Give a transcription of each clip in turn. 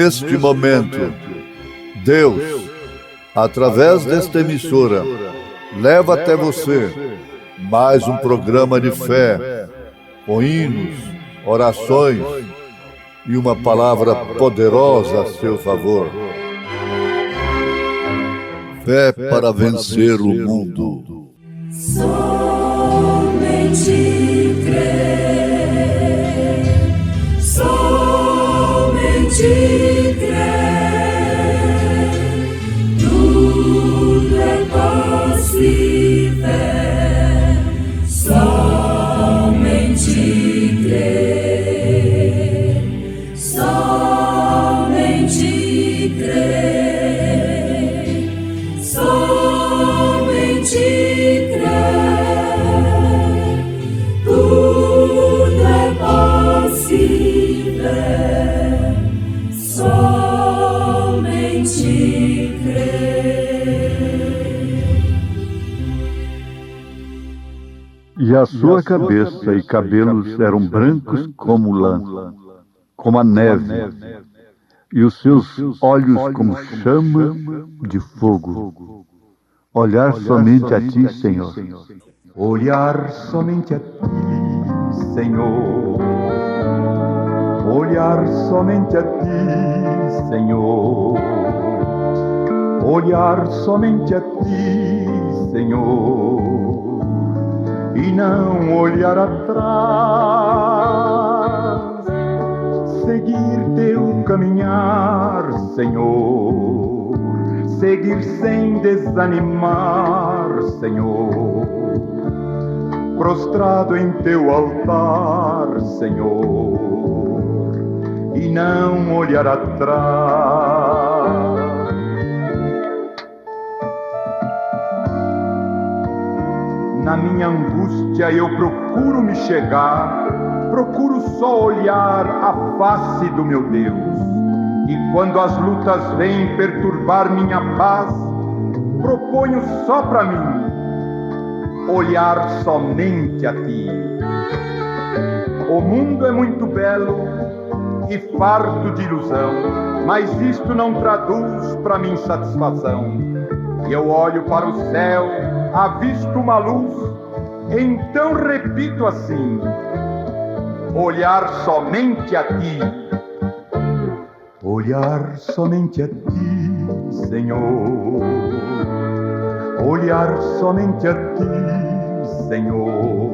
neste momento, Deus, através desta emissora, leva até você mais um programa de fé, com hinos, orações e uma palavra poderosa a seu favor. Fé para vencer o mundo. Somente crer, somente crer, tudo é possível, somente crer, somente crer, somente crer, tudo é possível, somente crer. E a sua cabeça e cabelos eram brancos como lã, como a neve, e os seus olhos como chama de fogo. Olhar somente a ti, Senhor. Olhar somente a ti, Senhor. Olhar somente a ti, Senhor. Olhar somente a ti, Senhor. E não olhar atrás. Seguir teu caminhar, Senhor. Seguir sem desanimar, Senhor. Prostrado em teu altar, Senhor, e não olhar atrás. Na minha angústia eu procuro me chegar, procuro só olhar a face do meu Deus. E quando as lutas vêm perturbar minha paz, proponho só pra mim olhar somente a ti. O mundo é muito belo e farto de ilusão, mas isto não traduz pra mim satisfação. E eu olho para o céu, avisto uma luz, então repito assim: olhar somente a ti. Olhar somente a ti, Senhor. Olhar somente a ti, Senhor.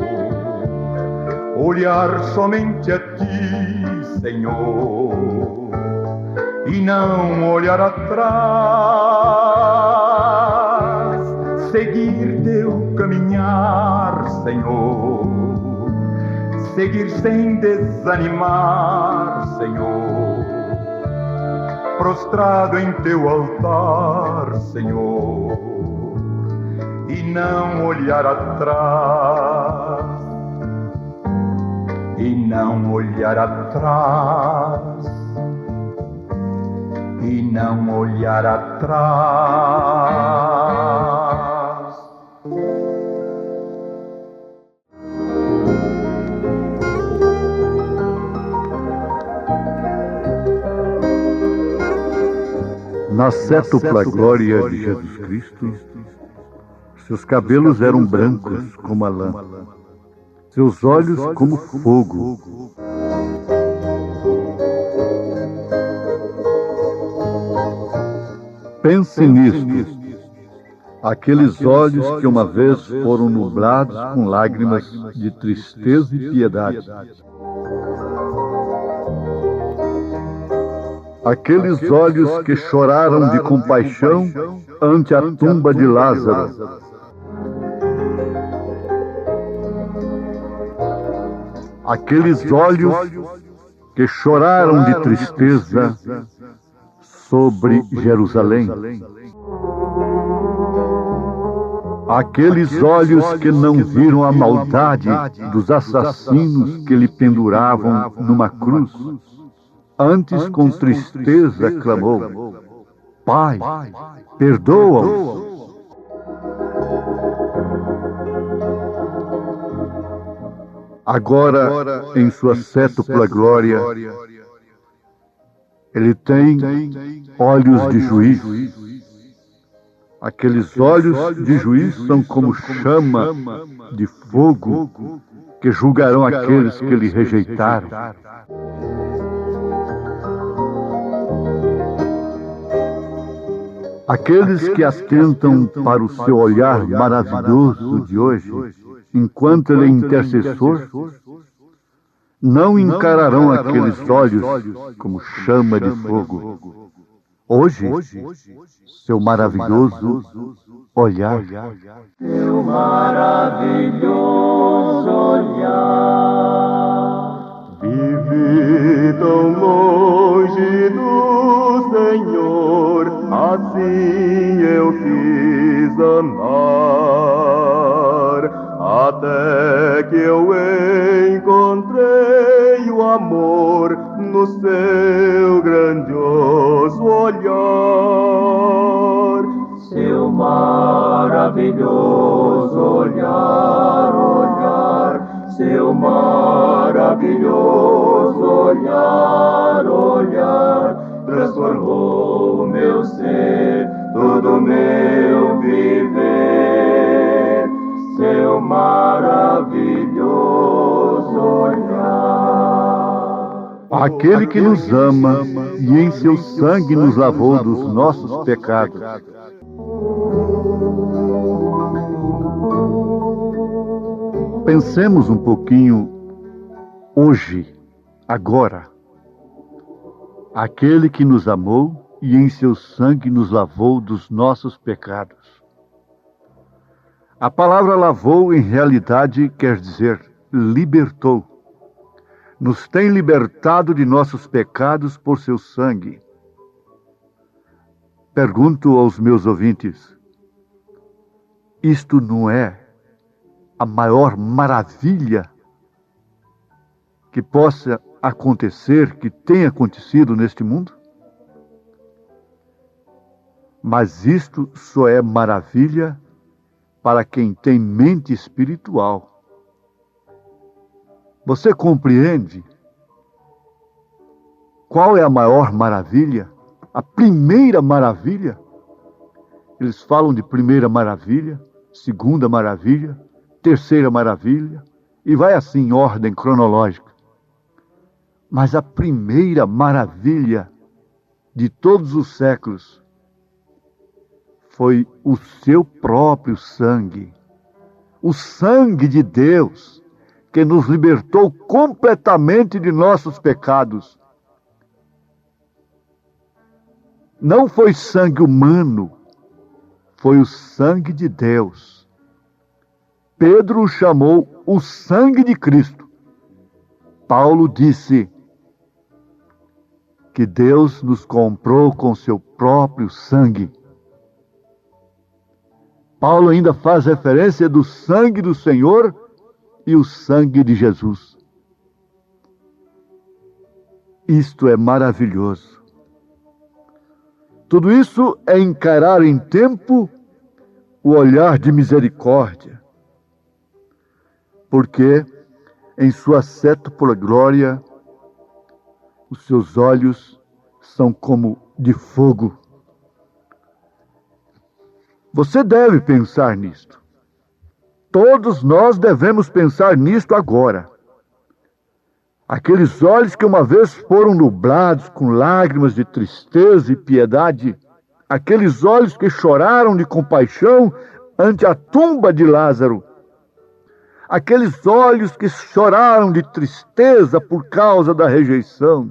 Olhar somente a ti, Senhor. E não olhar atrás. Seguir teu caminhar, Senhor. Seguir sem desanimar, Senhor. Prostrado em teu altar, Senhor, e não olhar atrás, e não olhar atrás, e não olhar atrás. Na sétupla glória de Jesus Cristo, seus cabelos eram brancos como a lã, seus olhos como fogo. Pense nisto, aqueles olhos que uma vez foram nublados com lágrimas de tristeza e piedade. Aqueles olhos que choraram de compaixão ante a tumba de Lázaro. Aqueles olhos que choraram de tristeza sobre Jerusalém. Aqueles olhos que não viram a maldade dos assassinos que lhe penduravam numa cruz. Antes, com tristeza, clamou: Pai, perdoa-os. Agora, em sua sétupla glória, Ele tem olhos de juiz. Aqueles olhos de juiz são como chama de fogo que julgarão aqueles que lhe rejeitaram. Aqueles que atentam para o seu olhar maravilhoso de hoje, enquanto ele é intercessor, não encararão aqueles olhos como chama de fogo. Hoje, seu maravilhoso olhar. Seu maravilhoso olhar. Vive tão longe do Senhor, assim eu quis andar, até que eu encontrei o amor no seu grandioso olhar. Seu maravilhoso olhar, olhar, seu maravilhoso olhar, olhar, transformou meu ser, todo meu viver, seu maravilhoso olhar. Aquele que nos ama e em seu sangue nos lavou dos nossos pecados. Pensemos um pouquinho hoje, agora. Aquele que nos amou e em seu sangue nos lavou dos nossos pecados. A palavra lavou, em realidade, quer dizer libertou. Nos tem libertado de nossos pecados por seu sangue. Pergunto aos meus ouvintes, isto não é a maior maravilha que possa acontecer, que tenha acontecido neste mundo? Mas isto só é maravilha para quem tem mente espiritual. Você compreende qual é a maior maravilha? A primeira maravilha? Eles falam de primeira maravilha, segunda maravilha, terceira maravilha, e vai assim em ordem cronológica. Mas a primeira maravilha de todos os séculos foi o seu próprio sangue. O sangue de Deus, que nos libertou completamente de nossos pecados. Não foi sangue humano, foi o sangue de Deus. Pedro o chamou o sangue de Cristo. Paulo disse que Deus nos comprou com seu próprio sangue. Paulo ainda faz referência do sangue do Senhor e o sangue de Jesus. Isto é maravilhoso. Tudo isso é encarar em tempo o olhar de misericórdia, porque em sua sétupla glória os seus olhos são como de fogo. Você deve pensar nisto. Todos nós devemos pensar nisto agora. Aqueles olhos que uma vez foram nublados com lágrimas de tristeza e piedade, aqueles olhos que choraram de compaixão ante a tumba de Lázaro, aqueles olhos que choraram de tristeza por causa da rejeição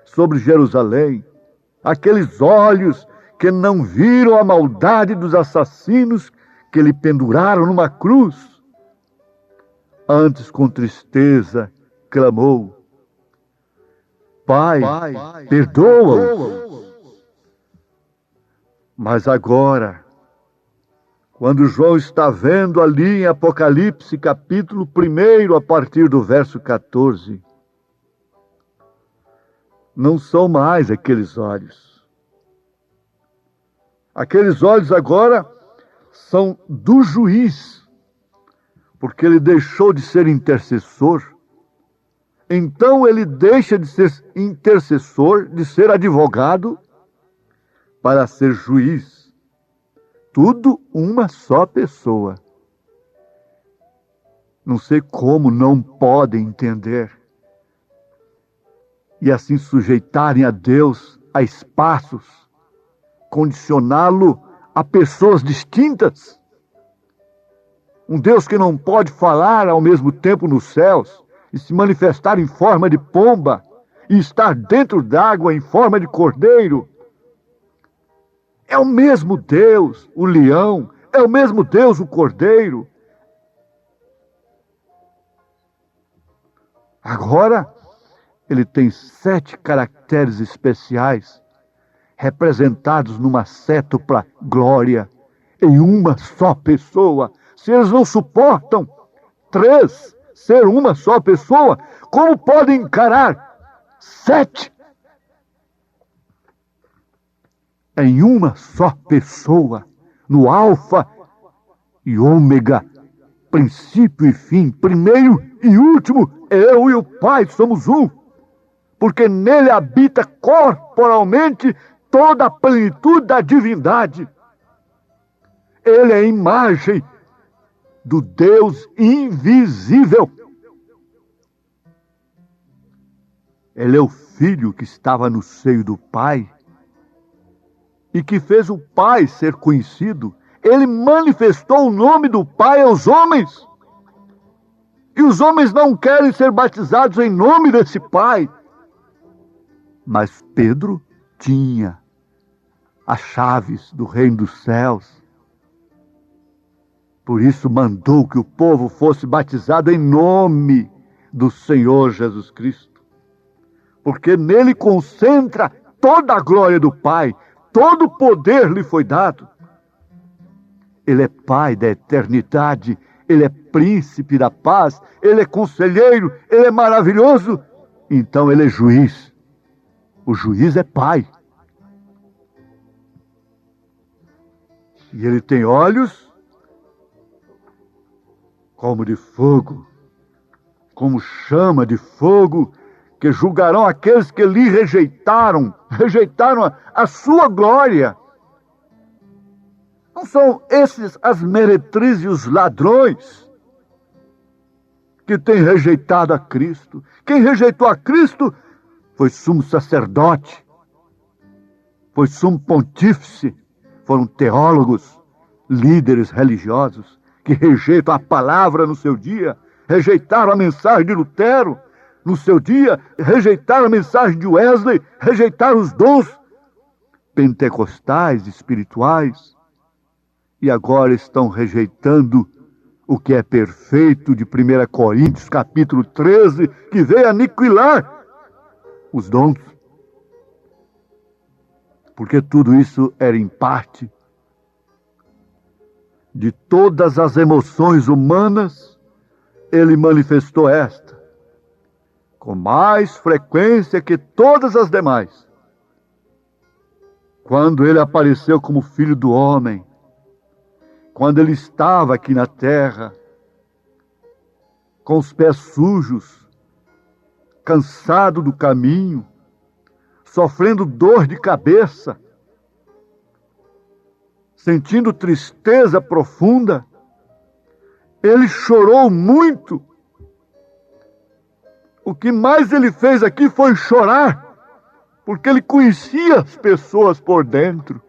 sobre Jerusalém, aqueles olhos que não viram a maldade dos assassinos que lhe penduraram numa cruz. Antes, com tristeza, clamou: Pai, perdoa-os. Mas agora, quando João está vendo ali em Apocalipse, capítulo 1, a partir do verso 14, não são mais aqueles olhos. Aqueles olhos agora são do juiz, porque ele deixou de ser intercessor Então ele deixa de ser intercessor, de ser advogado, para ser juiz. Tudo uma só pessoa. Não sei como não podem entender. E assim sujeitarem a Deus a espaços, condicioná-lo a pessoas distintas. Um Deus que não pode falar ao mesmo tempo nos céus e se manifestar em forma de pomba e estar dentro d'água em forma de cordeiro. É o mesmo Deus, o leão, é o mesmo Deus, o cordeiro. Agora, ele tem 7 caracteres especiais, representados numa cétupla glória, em uma só pessoa. Se eles não suportam 3 ser uma só pessoa, como podem encarar 7? Em uma só pessoa, no alfa e ômega, princípio e fim, primeiro e último, eu e o Pai somos um, porque nele habita corporalmente toda a plenitude da divindade. Ele é a imagem do Deus invisível. Ele é o Filho que estava no seio do Pai e que fez o Pai ser conhecido. Ele manifestou o nome do Pai aos homens. E os homens não querem ser batizados em nome desse Pai. Mas Pedro tinha as chaves do reino dos céus. Por isso mandou que o povo fosse batizado em nome do Senhor Jesus Cristo. Porque nele concentra toda a glória do Pai, todo o poder lhe foi dado. Ele é Pai da eternidade, Ele é príncipe da paz, Ele é conselheiro, Ele é maravilhoso. Então Ele é juiz. O juiz é Pai. E Ele tem olhos como de fogo, como chama de fogo, que julgarão aqueles que lhe rejeitaram a sua glória. Não são esses as meretrizes e os ladrões que têm rejeitado a Cristo. Quem rejeitou a Cristo foi sumo sacerdote, foi sumo pontífice, foram teólogos, líderes religiosos que rejeitam a palavra no seu dia, rejeitaram a mensagem de Lutero no seu dia, rejeitaram a mensagem de Wesley, rejeitaram os dons pentecostais, espirituais, e agora estão rejeitando o que é perfeito de 1 Coríntios, capítulo 13, que veio aniquilar os dons. Porque tudo isso era em parte. De todas as emoções humanas, ele manifestou esta, com mais frequência que todas as demais. Quando ele apareceu como Filho do Homem, quando ele estava aqui na terra, com os pés sujos, cansado do caminho, sofrendo dor de cabeça, sentindo tristeza profunda, ele chorou muito. O que mais ele fez aqui foi chorar, porque ele conhecia as pessoas por dentro.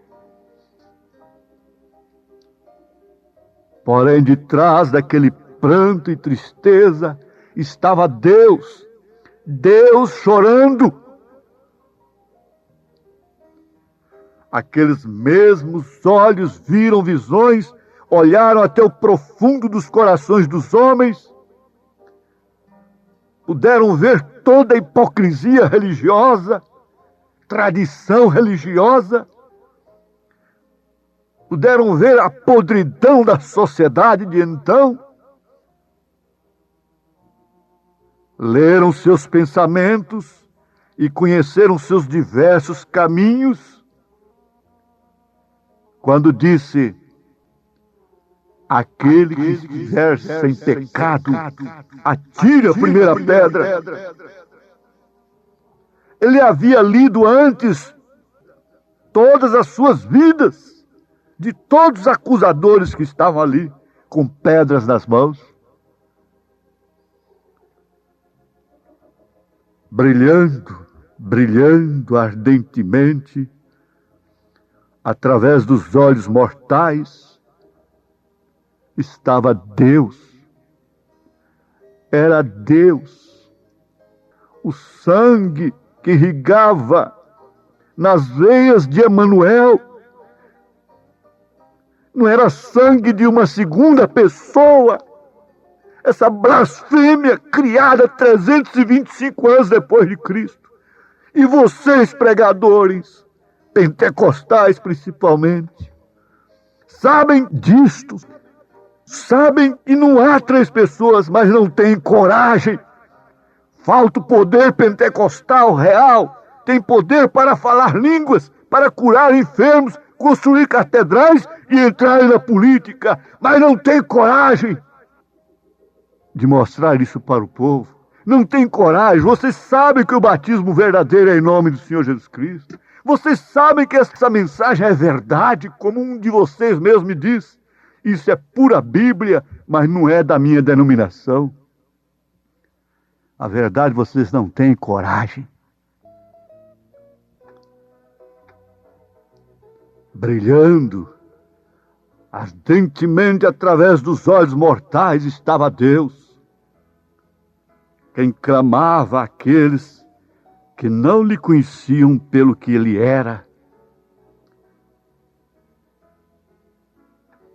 Porém, de trás daquele pranto e tristeza, estava Deus chorando. Aqueles mesmos olhos viram visões, olharam até o profundo dos corações dos homens, puderam ver toda a hipocrisia religiosa, tradição religiosa, puderam ver a podridão da sociedade de então, leram seus pensamentos e conheceram seus diversos caminhos, quando disse: Aquele que estiver sem pecado, atire a primeira pedra. Ele havia lido antes todas as suas vidas, de todos os acusadores que estavam ali, com pedras nas mãos. Brilhando, brilhando ardentemente, através dos olhos mortais, estava Deus. Era Deus. O sangue que irrigava nas veias de Emanuel não era sangue de uma segunda pessoa. Essa blasfêmia criada 325 anos depois de Cristo. E vocês, pregadores, pentecostais principalmente, sabem disto. Sabem que não há 3 pessoas, mas não têm coragem. Falta o poder pentecostal real. Tem poder para falar línguas, para curar enfermos, construir catedrais e entrar na política, mas não tem coragem de mostrar isso para o povo. Não tem coragem. Vocês sabem que o batismo verdadeiro é em nome do Senhor Jesus Cristo. Vocês sabem que essa mensagem é verdade, como um de vocês mesmo me disse. Isso é pura Bíblia, mas não é da minha denominação. A verdade, vocês não têm coragem. Brilhando ardentemente através dos olhos mortais estava Deus. Quem clamava àqueles que não lhe conheciam pelo que ele era.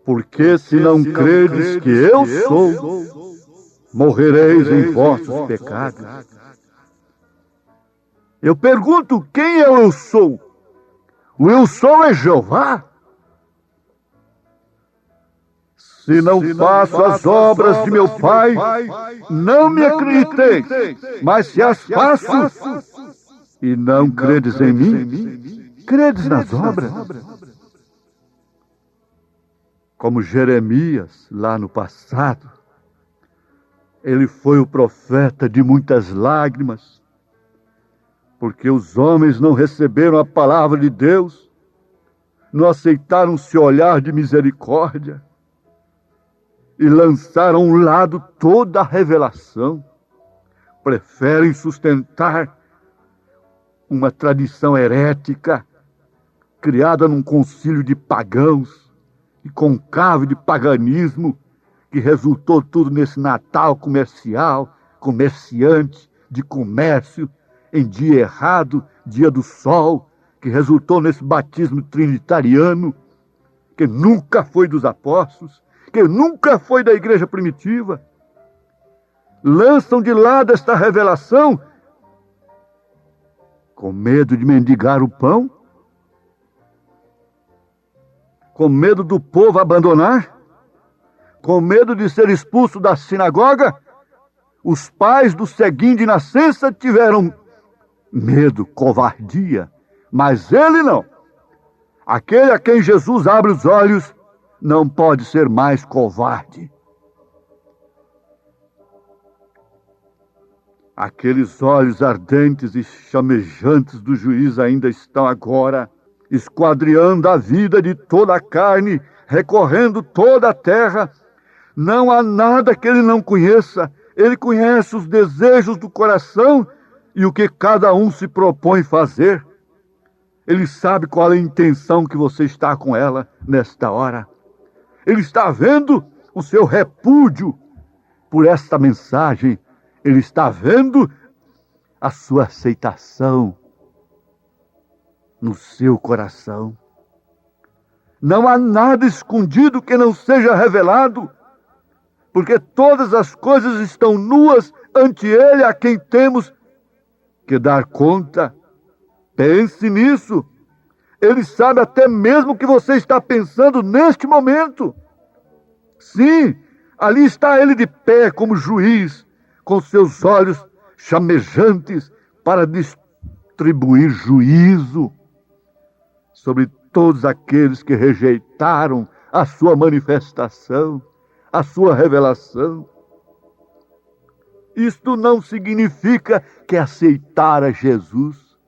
Porque se não credes que eu sou, morrereis em vossos pecados. Eu pergunto, quem é o eu sou? O eu sou é Jeová? Se não faço as obras de meu Pai, não me acrediteis. Mas se as faço e não credes em mim, credes nas obras. Como Jeremias, lá no passado, ele foi o profeta de muitas lágrimas, porque os homens não receberam a palavra de Deus, não aceitaram seu olhar de misericórdia e lançaram ao lado toda a revelação. Preferem sustentar uma tradição herética criada num concílio de pagãos e conclave de paganismo que resultou tudo nesse Natal comercial, comerciante, de comércio, em dia errado, dia do sol, que resultou nesse batismo trinitariano, que nunca foi dos apóstolos, que nunca foi da igreja primitiva. Lançam de lado esta revelação com medo de mendigar o pão, com medo do povo abandonar, com medo de ser expulso da sinagoga. Os pais do ceguinho de nascença tiveram medo, covardia, mas ele não. Aquele a quem Jesus abre os olhos não pode ser mais covarde. Aqueles olhos ardentes e chamejantes do juiz ainda estão agora esquadriando a vida de toda a carne, recorrendo toda a terra. Não há nada que ele não conheça. Ele conhece os desejos do coração e o que cada um se propõe fazer. Ele sabe qual é a intenção que você está com ela nesta hora. Ele está vendo o seu repúdio por esta mensagem. Ele está vendo a sua aceitação no seu coração. Não há nada escondido que não seja revelado, porque todas as coisas estão nuas ante Ele, a quem temos que dar conta. Pense nisso. Ele sabe até mesmo o que você está pensando neste momento. Sim, ali está Ele de pé como juiz, com seus olhos chamejantes para distribuir juízo sobre todos aqueles que rejeitaram a sua manifestação. a sua revelação. Isto não significa que aceitar a Jesus.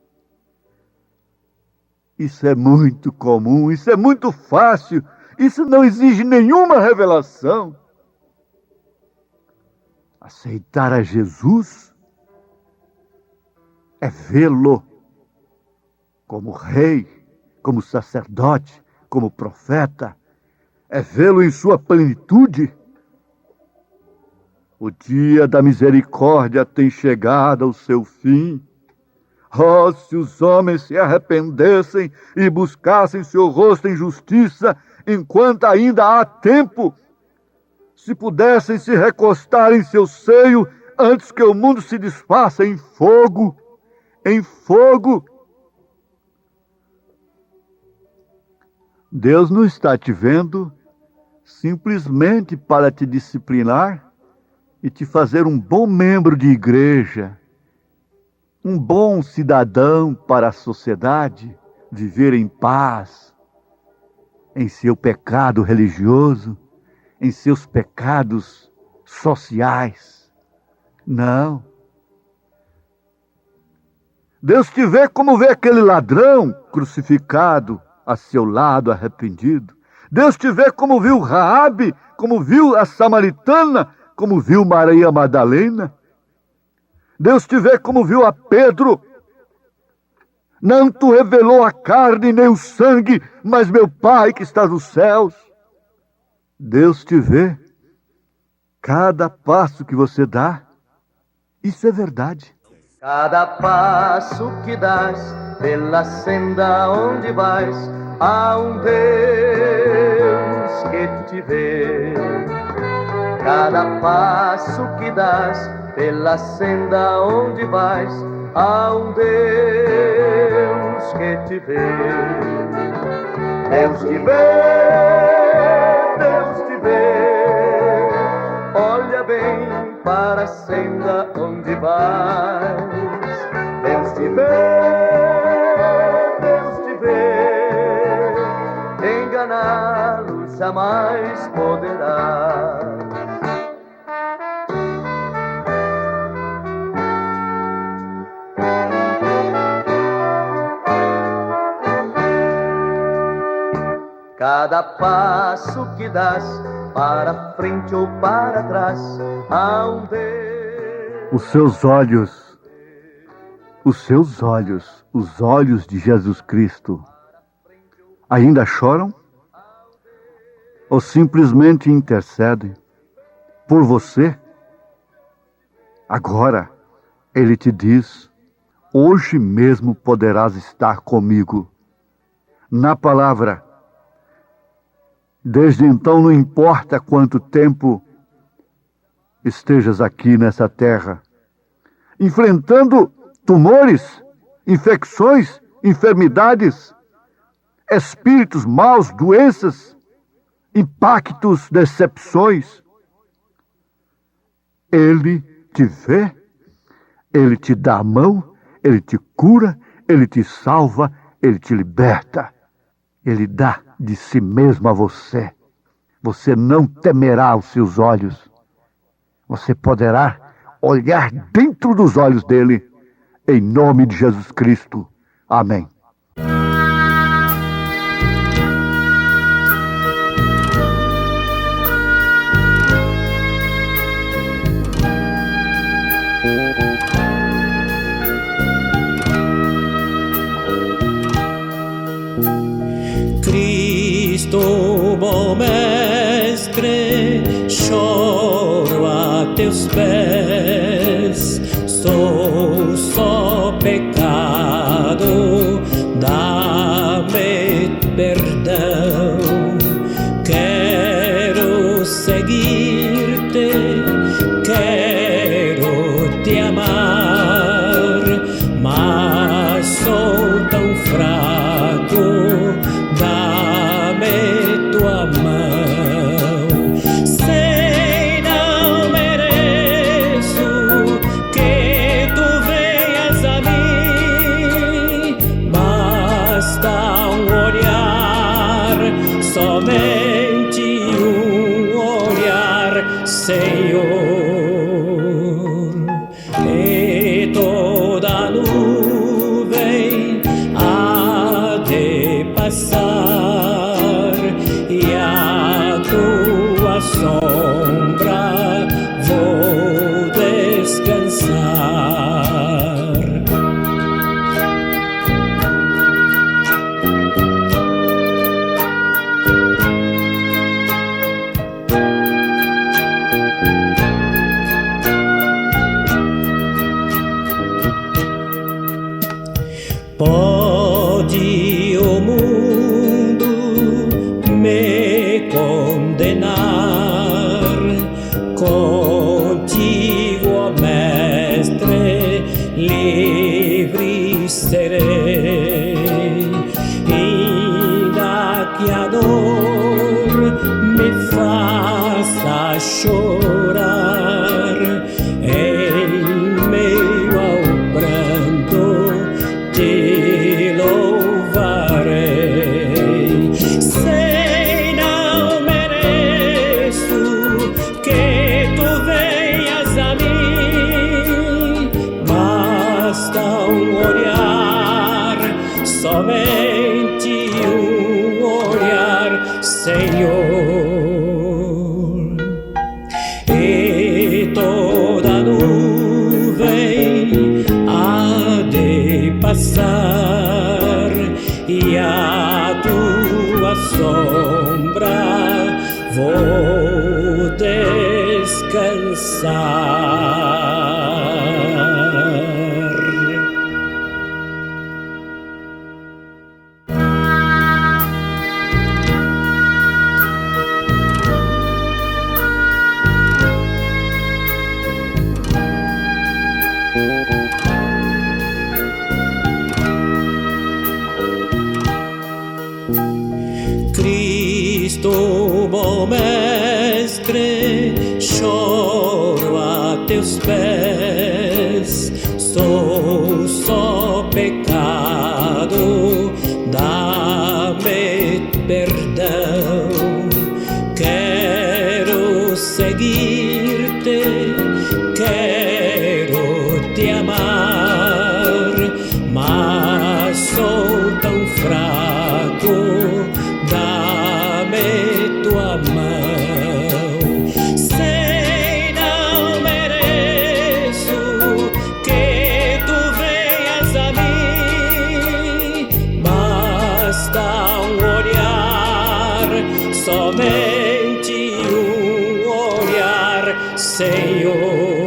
Isso é muito comum, isso é muito fácil, isso não exige nenhuma revelação. Aceitar a Jesus é vê-lo como rei, como sacerdote, como profeta, é vê-lo em sua plenitude. O dia da misericórdia tem chegado ao seu fim. Oh, se os homens se arrependessem e buscassem seu rosto em justiça, enquanto ainda há tempo, se pudessem se recostar em seu seio antes que o mundo se desfaça em fogo, em fogo. Deus não está te vendo simplesmente para te disciplinar e te fazer um bom membro de igreja, um bom cidadão para a sociedade, viver em paz, em seu pecado religioso, em seus pecados sociais. Não. Deus te vê como vê aquele ladrão crucificado a seu lado, arrependido. Deus te vê como viu Raabe, como viu a samaritana, como viu Maria Madalena. Deus te vê como viu a Pedro. Não te revelou a carne nem o sangue, mas meu Pai que está nos céus. Deus te vê cada passo que você dá. Isso é verdade. Cada passo que dás pela senda onde vais, há um Deus que te vê. Cada passo que dás pela senda onde vais, há um Deus que te vê. Deus te vê, Deus te vê. Olha bem para a senda onde vais. Deus te vê, Deus te vê. Enganá-lo jamais poderá. Cada passo que dás, para frente ou para trás, há um Deus. Os seus olhos, os olhos de Jesus Cristo, ainda choram? Ou simplesmente intercedem por você? Agora, Ele te diz, hoje mesmo poderás estar comigo. Na palavra. Desde então, não importa quanto tempo estejas aqui nessa terra, enfrentando tumores, infecções, enfermidades, espíritos maus, doenças, impactos, decepções. Ele te vê, Ele te dá a mão, Ele te cura, Ele te salva, Ele te liberta. Ele dá de si mesmo a você. Você não temerá os seus olhos. Você poderá olhar dentro dos olhos dele, em nome de Jesus Cristo. Amém. Cristo, bom mestre, choro a teus pés, sou só pecado, dá-me perdão, quero seguir-te, quero te amar, mas sou tão fraco, dá-me tua mão. Sei não mereço que tu venhas a mim, basta um olhar, somente um olhar Senhor, e toda nuvem há de passar, e a tua sombra vou descansar. Pode o mundo me condenar, contigo, ó Mestre, livre serei. Ainda que a dor me faça chorar, em meio ao pranto te louvarei. Sei não mereço que tu venhas a mim, basta um olhar, somente um olhar, Senhor. E toda nuvem há de passar, e a tua sombra vou descansar. Cristo, bom Mestre, choro a teus pés, sou só pecado, dá-me perdão. Quero seguir-te, quero te amar, mas sou tão fraco, dá-me tua mão. Sei não mereço que tu venhas a mim, basta um olhar, somente um olhar, Senhor.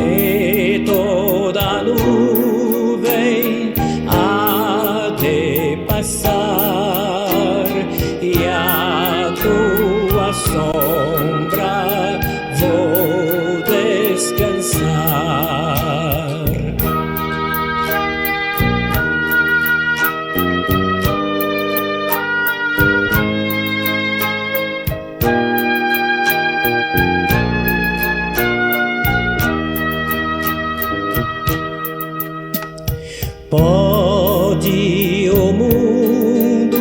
E toda nuvem há de passar, e a tua sombra vou descansar. Pode o mundo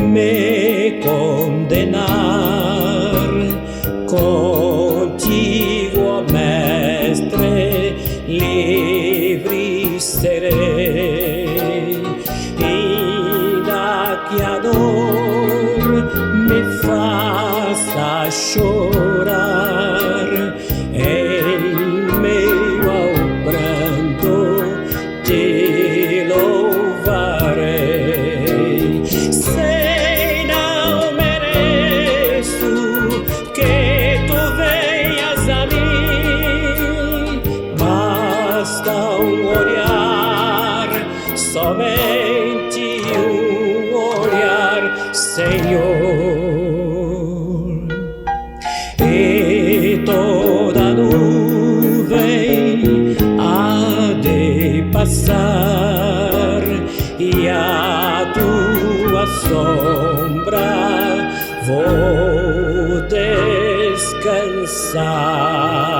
me condenar, contigo, ó Mestre, livre serei. Ainda que a dor me faça chorar, em meio ao pranto te louvarei. Sei não mereço que tu venhas a mim, basta um olhar, somente um olhar, Senhor. E toda nuvem há de passar, e a tua sombra vou descansar.